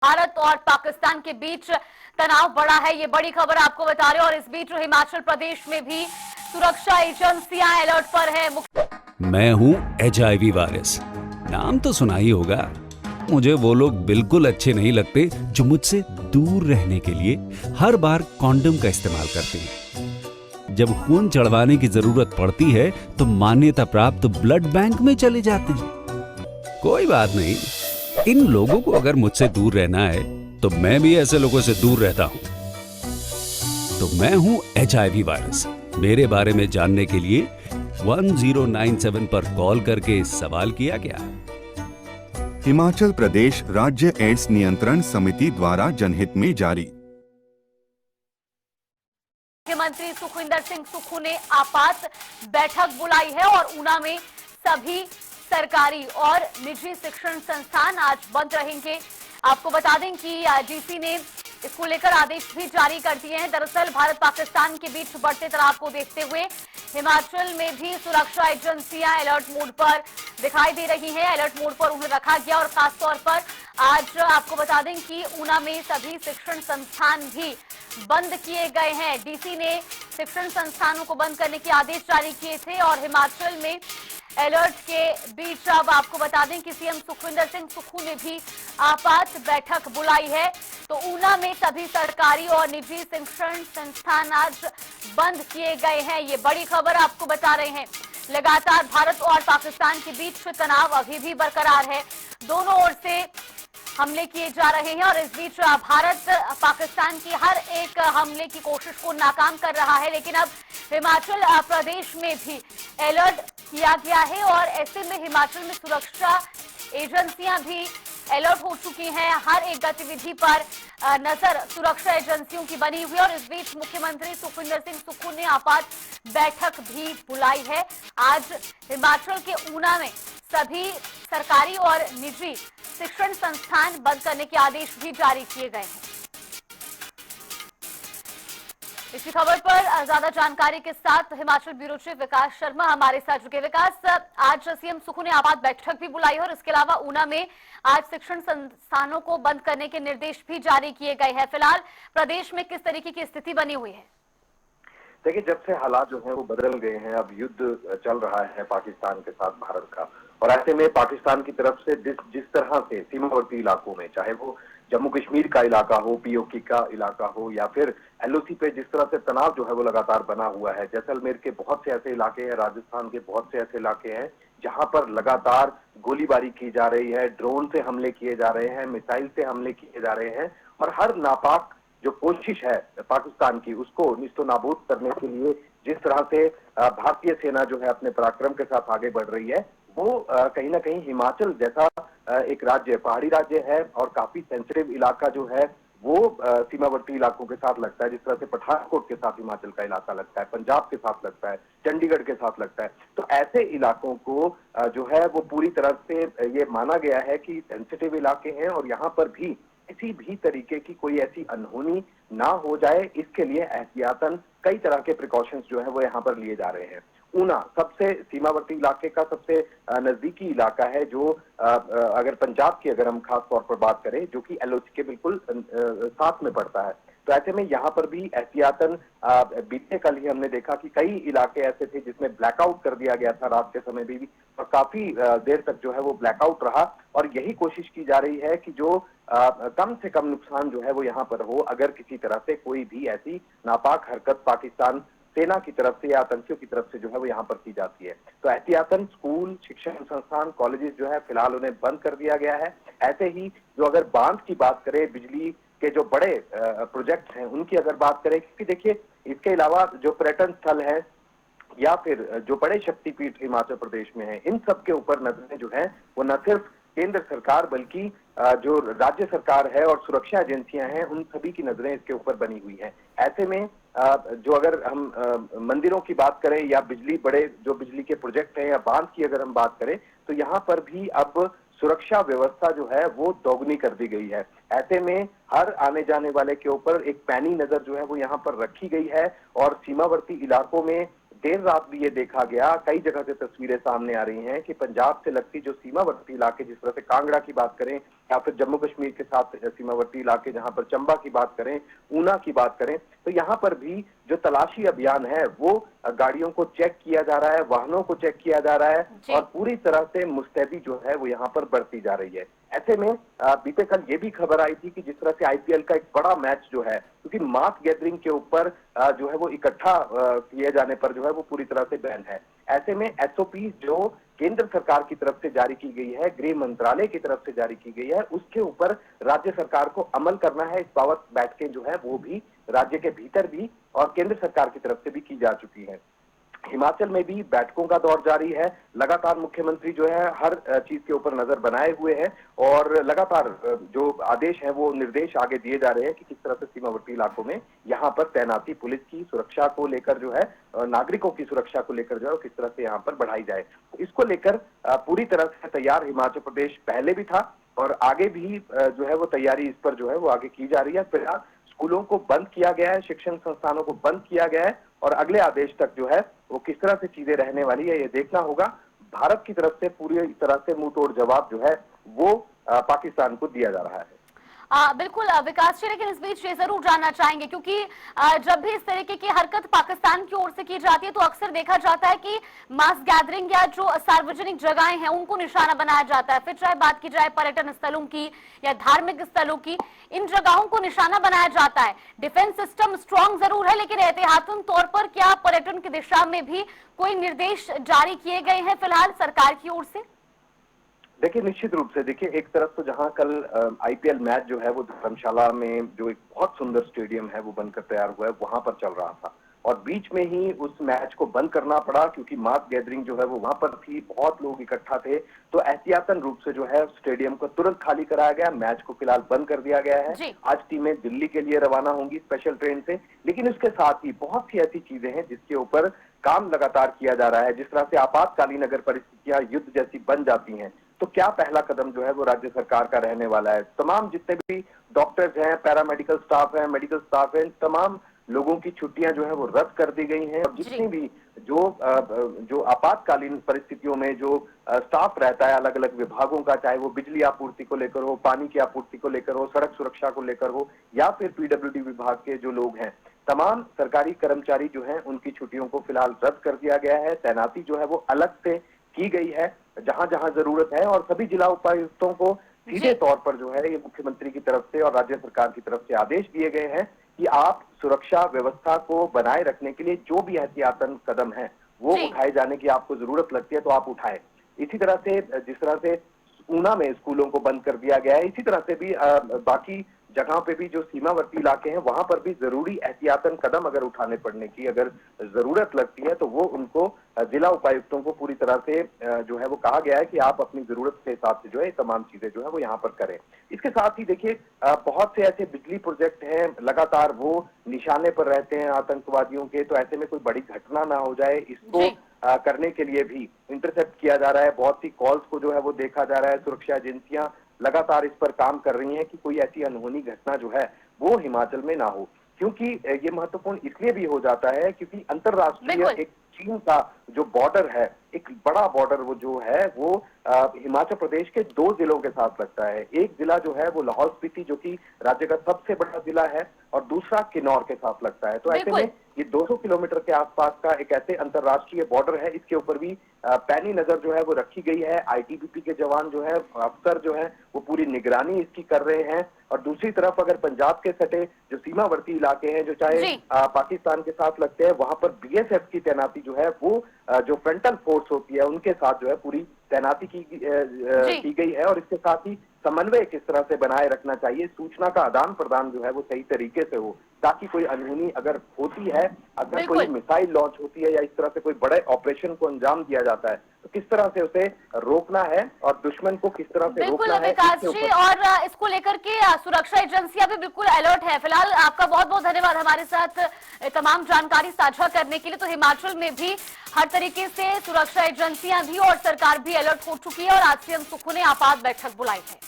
भारत और पाकिस्तान के बीच तनाव बढ़ा है, ये बड़ी खबर आपको बता रहे हैं। और इस बीच हिमाचल प्रदेश में भी सुरक्षा एजेंसियां अलर्ट पर है। मैं हूं HIV वायरस, नाम तो सुना ही होगा। मुझे वो लोग बिल्कुल अच्छे नहीं लगते जो मुझसे दूर रहने के लिए हर बार कॉन्डम का इस्तेमाल करते हैं। जब खून चढ़वाने की जरूरत पड़ती है तो मान्यता प्राप्त ब्लड बैंक में चले जाते हैं। कोई बात नहीं, इन लोगों को अगर मुझसे दूर रहना है तो मैं भी ऐसे लोगों से दूर रहता हूं। तो मैं हूं HIV वायरस। मेरे बारे में जानने के लिए 1097 पर कॉल करके सवाल किया गया। हिमाचल प्रदेश राज्य एड्स नियंत्रण समिति द्वारा जनहित में जारी। मुख्यमंत्री सुखविंदर सिंह सुक्खू ने आपात बैठक बुलाई है और ऊना में सभी सरकारी और निजी शिक्षण संस्थान आज बंद रहेंगे। आपको बता दें कि डीसी ने इसको लेकर आदेश भी जारी कर दिए हैं। दरअसल भारत पाकिस्तान के बीच बढ़ते तनाव को देखते हुए हिमाचल में भी सुरक्षा एजेंसियां अलर्ट मोड पर दिखाई दे रही हैं। अलर्ट मोड पर उन्हें रखा गया और खासतौर पर आज आपको बता दें कि ऊना में सभी शिक्षण संस्थान भी बंद किए गए हैं। डीसी ने शिक्षण संस्थानों को बंद करने के आदेश जारी किए थे और हिमाचल में अलर्ट के बीच अब आपको बता दें कि सीएम सुखविंदर सिंह सुक्खू ने भी आपात बैठक बुलाई है। तो ऊना में सभी सरकारी और निजी शिक्षण संस्थान आज बंद किए गए हैं। ये बड़ी खबर आपको बता रहे हैं। लगातार भारत और पाकिस्तान के बीच तनाव अभी भी बरकरार है। दोनों ओर से हमले किए जा रहे हैं और इस बीच भारत पाकिस्तान की हर एक हमले की कोशिश को नाकाम कर रहा है। लेकिन अब हिमाचल प्रदेश में भी अलर्ट किया गया है और ऐसे में हिमाचल में सुरक्षा एजेंसियां भी अलर्ट हो चुकी हैं। हर एक गतिविधि पर नजर सुरक्षा एजेंसियों की बनी हुई है और इस बीच मुख्यमंत्री सुखविंदर सिंह सुक्खू ने आपात बैठक भी बुलाई है। आज हिमाचल के ऊना में सभी सरकारी और निजी शिक्षण संस्थान बंद करने के आदेश भी जारी किए गए हैं। इसी खबर पर ज्यादा जानकारी के साथ हिमाचल ब्यूरो चीफ विकास शर्मा हमारे साथ जुड़े। विकास, आज सीएम सुक्खू ने आपात बैठक भी बुलाई है और इसके अलावा ऊना में आज शिक्षण संस्थानों को बंद करने के निर्देश भी जारी किए गए हैं। फिलहाल प्रदेश में किस तरीके की स्थिति बनी हुई है? देखिए, जब से हालात जो है वो बदल गए हैं, अब युद्ध चल रहा है पाकिस्तान के साथ भारत का, और ऐसे में पाकिस्तान की तरफ से जिस तरह से सीमावर्ती इलाकों में, चाहे वो जम्मू कश्मीर का इलाका हो, पीओके का इलाका हो, या फिर एलओसी पे जिस तरह से तनाव जो है वो लगातार बना हुआ है। जैसलमेर के बहुत से ऐसे इलाके हैं, राजस्थान के बहुत से ऐसे इलाके हैं जहां पर लगातार गोलीबारी की जा रही है, ड्रोन से हमले किए जा रहे हैं, मिसाइल से हमले किए जा रहे हैं, और हर नापाक जो कोशिश है पाकिस्तान की उसको निस्तो नाबूद करने के लिए जिस तरह से भारतीय सेना जो है अपने पराक्रम के साथ आगे बढ़ रही है, वो कहीं ना कहीं हिमाचल जैसा एक राज्य, पहाड़ी राज्य है और काफी सेंसिटिव इलाका जो है वो सीमावर्ती इलाकों के साथ लगता है। जिस तरह से पठानकोट के साथ हिमाचल का इलाका लगता है, पंजाब के साथ लगता है, चंडीगढ़ के साथ लगता है, तो ऐसे इलाकों को जो है वो पूरी तरह से ये माना गया है कि सेंसिटिव इलाके हैं और यहाँ पर भी किसी भी तरीके की कोई ऐसी अनहोनी ना हो जाए, इसके लिए एहतियातन कई तरह के प्रिकॉशंस जो है वो यहाँ पर लिए जा रहे हैं। ऊना सबसे सीमावर्ती इलाके का सबसे नजदीकी इलाका है, जो अगर पंजाब की अगर हम खास तौर पर बात करें, जो कि एलओसी के बिल्कुल साथ में पड़ता है। तो ऐसे में यहाँ पर भी एहतियातन बीते कल ही हमने देखा कि कई इलाके ऐसे थे जिसमें ब्लैकआउट कर दिया गया था रात के समय भी, और काफी देर तक जो है वो ब्लैकआउट रहा, और यही कोशिश की जा रही है कि जो कम से कम नुकसान जो है वो यहाँ पर हो अगर किसी तरह से कोई भी ऐसी नापाक हरकत पाकिस्तान सेना की तरफ से या आतंकियों की तरफ से जो है वो यहाँ पर की जाती है। तो एहतियातन स्कूल, शिक्षण संस्थान, कॉलेजेस जो है फिलहाल उन्हें बंद कर दिया गया है। ऐसे ही जो अगर बांध की बात करें, बिजली के जो बड़े प्रोजेक्ट हैं उनकी अगर बात करें, क्योंकि देखिए इसके अलावा जो पर्यटन स्थल है या फिर जो बड़े शक्तिपीठ हिमाचल प्रदेश में है, इन सब के ऊपर नजरें जो है वो न सिर्फ केंद्र सरकार बल्कि जो राज्य सरकार है और सुरक्षा एजेंसियां हैं उन सभी की नजरें इसके ऊपर बनी हुई हैं। ऐसे में जो अगर हम मंदिरों की बात करें या बड़े जो बिजली के प्रोजेक्ट हैं या बांध की अगर हम बात करें, तो यहाँ पर भी अब सुरक्षा व्यवस्था जो है वो दोगुनी कर दी गई है। ऐसे में हर आने जाने वाले के ऊपर एक पैनी नजर जो है वो यहाँ पर रखी गई है और सीमावर्ती इलाकों में देर रात भी ये देखा गया, कई जगह से तस्वीरें सामने आ रही हैं कि पंजाब से लगती जो सीमावर्ती इलाके, जिस तरह से कांगड़ा की बात करें या फिर जम्मू कश्मीर के साथ सीमावर्ती इलाके जहां पर चंबा की बात करें, ऊना की बात करें, तो यहाँ पर भी जो तलाशी अभियान है वो गाड़ियों को चेक किया जा रहा है, वाहनों को चेक किया जा रहा है और पूरी तरह से मुस्तैदी जो है वो यहाँ पर बढ़ती जा रही है। ऐसे में बीते कल ये भी खबर आई थी कि जिस तरह से आईपीएल का एक बड़ा मैच जो है, क्योंकि मास गैदरिंग के ऊपर जो है वो इकट्ठा किए जाने पर जो है वो पूरी तरह से बैन है। ऐसे में एसओपी जो केंद्र सरकार की तरफ से जारी की गई है, गृह मंत्रालय की तरफ से जारी की गई है, उसके ऊपर राज्य सरकार को अमल करना है। इस पावर बैठकें जो है वो भी राज्य के भीतर भी और केंद्र सरकार की तरफ से भी की जा चुकी है। हिमाचल में भी बैठकों का दौर जारी है। लगातार मुख्यमंत्री जो है हर चीज के ऊपर नजर बनाए हुए हैं और लगातार जो आदेश है वो निर्देश आगे दिए जा रहे हैं कि किस तरह से सीमावर्ती इलाकों में यहाँ पर तैनाती पुलिस की सुरक्षा को लेकर जो है, नागरिकों की सुरक्षा को लेकर जो है किस तरह से यहाँ पर बढ़ाई जाए। इसको लेकर पूरी तरह से तैयार हिमाचल प्रदेश पहले भी था और आगे भी जो है वो तैयारी इस पर जो है वो आगे की जा रही है। फिलहाल स्कूलों को बंद किया गया है, शिक्षण संस्थानों को बंद किया गया है और अगले आदेश तक जो है वो किस तरह से चीजें रहने वाली है ये देखना होगा। भारत की तरफ से पूरी तरह से मुंह तोड़ जवाब जो है वो पाकिस्तान को दिया जा रहा है। बिल्कुल विकास जी, लेकिन इस बीच ये जरूर जानना चाहेंगे क्योंकि जब भी इस तरीके की हरकत पाकिस्तान की ओर से की जाती है तो अक्सर देखा जाता है कि मास गैदरिंग या जो सार्वजनिक जगहें हैं उनको निशाना बनाया जाता है। फिर चाहे बात की जाए पर्यटन स्थलों की या धार्मिक स्थलों की, इन जगहों को निशाना बनाया जाता है। डिफेंस सिस्टम स्ट्रांग जरूर है, लेकिन एहतियातन तौर पर क्या पर्यटन की दिशा में भी कोई निर्देश जारी किए गए हैं फिलहाल सरकार की ओर से? देखिए, निश्चित रूप से देखिए, एक तरफ तो जहां कल आईपीएल मैच जो है वो धर्मशाला में जो एक बहुत सुंदर स्टेडियम है वो बनकर तैयार हुआ है वहां पर चल रहा था और बीच में ही उस मैच को बंद करना पड़ा क्योंकि मास गैदरिंग जो है वो वहां पर थी, बहुत लोग इकट्ठा थे, तो एहतियातन रूप से जो है स्टेडियम को तुरंत खाली कराया गया, मैच को फिलहाल बंद कर दिया गया है। आज टीमें दिल्ली के लिए रवाना होंगी स्पेशल ट्रेन से, लेकिन उसके साथ ही बहुत सी ऐसी चीजें हैं जिसके ऊपर काम लगातार किया जा रहा है। जिस तरह से आपातकालीन अगर परिस्थितियां युद्ध जैसी बन जाती हैं तो क्या पहला कदम जो है वो राज्य सरकार का रहने वाला है। तमाम जितने भी डॉक्टर्स हैं, पैरामेडिकल स्टाफ है, मेडिकल स्टाफ है, तमाम लोगों की छुट्टियां जो है वो रद्द कर दी गई हैं और जितनी भी जो आपातकालीन परिस्थितियों में जो स्टाफ रहता है अलग अलग विभागों का, चाहे वो बिजली आपूर्ति को लेकर हो, पानी की आपूर्ति को लेकर हो, सड़क सुरक्षा को लेकर हो या फिर पीडब्ल्यूडी विभाग के जो लोग हैं, तमाम सरकारी कर्मचारी जो हैं उनकी छुट्टियों को फिलहाल रद्द कर दिया गया है। तैनाती जो है वो अलग से की गई है जहां जहां जरूरत है और सभी जिला उपायुक्तों को सीधे तौर पर जो है ये मुख्यमंत्री की तरफ से और राज्य सरकार की तरफ से आदेश दिए गए हैं कि आप सुरक्षा व्यवस्था को बनाए रखने के लिए जो भी एहतियातन कदम है वो उठाए जाने की आपको जरूरत लगती है तो आप उठाएं। इसी तरह से जिस तरह से ऊना में स्कूलों को बंद कर दिया गया है, इसी तरह से भी बाकी जगहों पे भी जो सीमावर्ती इलाके हैं वहां पर भी जरूरी एहतियातन कदम अगर उठाने पड़ने की अगर जरूरत लगती है तो वो उनको जिला उपायुक्तों को पूरी तरह से जो है वो कहा गया है कि आप अपनी जरूरत के हिसाब से जो है तमाम चीजें जो है वो यहाँ पर करें। इसके साथ ही देखिए बहुत से ऐसे बिजली प्रोजेक्ट हैं लगातार वो निशाने पर रहते हैं आतंकवादियों के, तो ऐसे में कोई बड़ी घटना ना हो जाए इसको करने के लिए भी इंटरसेप्ट किया जा रहा है। बहुत सी कॉल्स को जो है वो देखा जा रहा है, सुरक्षा एजेंसियां लगातार इस पर काम कर रही हैं कि कोई ऐसी अनहोनी घटना जो है वो हिमाचल में ना हो, क्योंकि ये महत्वपूर्ण इसलिए भी हो जाता है क्योंकि अंतरराष्ट्रीय एक चीन का जो बॉर्डर है, एक बड़ा बॉर्डर वो जो है वो हिमाचल प्रदेश के दो जिलों के साथ लगता है। एक जिला जो है वो लाहौल स्पीति जो कि राज्य का सबसे बड़ा जिला है और दूसरा किन्नौर के साथ लगता है। तो ऐसे में ये 200 किलोमीटर के आसपास का एक ऐसे अंतरराष्ट्रीय बॉर्डर है, इसके ऊपर भी पैनी नजर जो है वो रखी गई है। आईटीबीपी के जवान जो है, अफसर जो है वो पूरी निगरानी इसकी कर रहे हैं और दूसरी तरफ अगर पंजाब के सटे जो सीमावर्ती इलाके हैं जो चाहे पाकिस्तान के साथ लगते हैं, वहां पर बीएसएफ की तैनाती जो है वो जो फ्रंटल फोर्स होती है उनके साथ जो है पूरी तैनाती की गई है और इसके साथ ही समन्वय किस तरह से बनाए रखना चाहिए, सूचना का आदान प्रदान जो है वो सही तरीके से हो ताकि कोई अनहोनी अगर होती है, अगर कोई मिसाइल लॉन्च होती है या इस तरह से कोई बड़े ऑपरेशन को अंजाम दिया जाता है तो किस तरह से उसे रोकना है और दुश्मन को किस तरह से रोकना है। विकास जी, और इसको लेकर के सुरक्षा एजेंसियां भी बिल्कुल अलर्ट है। फिलहाल आपका बहुत बहुत धन्यवाद हमारे साथ तमाम जानकारी साझा करने के लिए। तो हिमाचल में भी हर तरीके से सुरक्षा एजेंसियां भी और सरकार भी अलर्ट हो चुकी है और आज सीएम सुक्खू ने आपात बैठक बुलाई है।